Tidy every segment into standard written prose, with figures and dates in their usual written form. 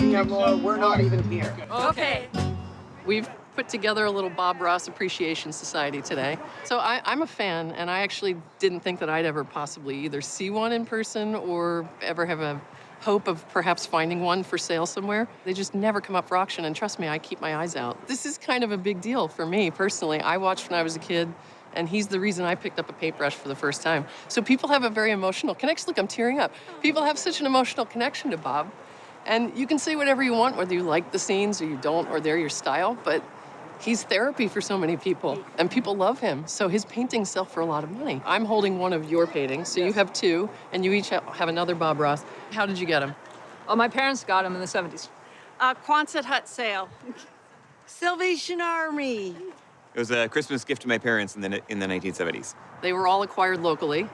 Yeah, Laura, we're not even here. Okay. We've put together a little Bob Ross Appreciation Society today. So I'm a fan, and I actually didn't think that I'd ever possibly either see one in person or ever have a hope of perhaps finding one for sale somewhere. They just never come up for auction, and trust me, I keep my eyes out. This is kind of a big deal for me personally. I watched when I was a kid, and he's the reason I picked up a paintbrush for the first time. So people have a very emotional connection. Look, I'm tearing up. People have such an emotional connection to Bob. And you can say whatever you want, whether you like the scenes or you don't, or they're your style, but he's therapy for so many people, and people love him. So his paintings sell for a lot of money. I'm holding one of your paintings, so you have two, and you each have another Bob Ross. How did you get him? Oh, my parents got him in the 70s. Quonset hut sale. Salvation Army. It was a Christmas gift to my parents in the 1970s. They were all acquired locally,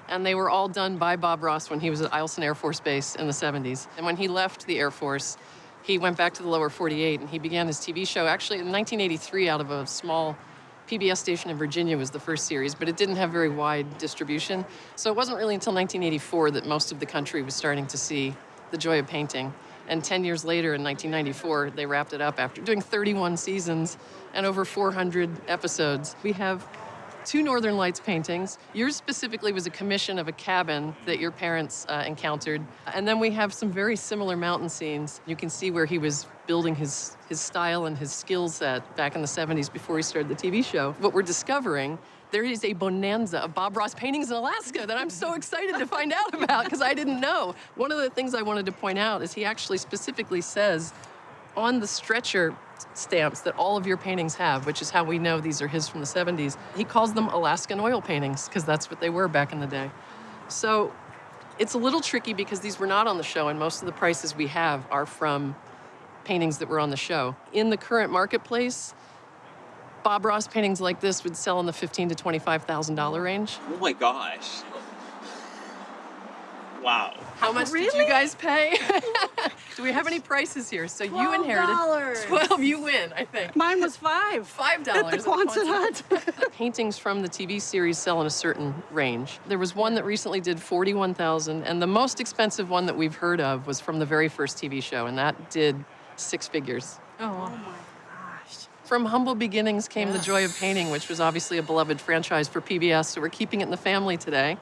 and they were all done by Bob Ross when he was at Eielson Air Force Base in the 70s. And when he left the Air Force, he went back to the lower 48, and he began his TV show actually in 1983 out of a small PBS station in Virginia was the first series, but it didn't have very wide distribution. So it wasn't really until 1984 that most of the country was starting to see the joy of painting. And 10 years later, in 1994, they wrapped it up after doing 31 seasons and over 400 episodes. We have two Northern Lights paintings. Yours specifically was a commission of a cabin that your parents encountered. And then we have some very similar mountain scenes. You can see where he was building his style and his skill set back in the 70s before he started the TV show. What we're discovering, there is a bonanza of Bob Ross paintings in Alaska that I'm so excited to find out about because I didn't know. One of the things I wanted to point out is he actually specifically says on the stretcher stamps that all of your paintings have, which is how we know these are his from the 70s. He calls them Alaskan oil paintings because that's what they were back in the day. So it's a little tricky because these were not on the show, and most of the prices we have are from paintings that were on the show. In the current marketplace, Bob Ross paintings like this would sell in the $15,000 to $25,000 range. Oh my gosh. Wow. How much did you guys pay? Do we have any prices here? So you inherited $12. 12. You win, I think. Mine was $5. $5 At the at Quonset hut. Paintings from the TV series sell in a certain range. There was one that recently did $41,000, and the most expensive one that we've heard of was from the very first TV show, and that did 6 figures. Oh, wow. Oh my gosh. From humble beginnings came the joy of painting, which was obviously a beloved franchise for PBS, so we're keeping it in the family today.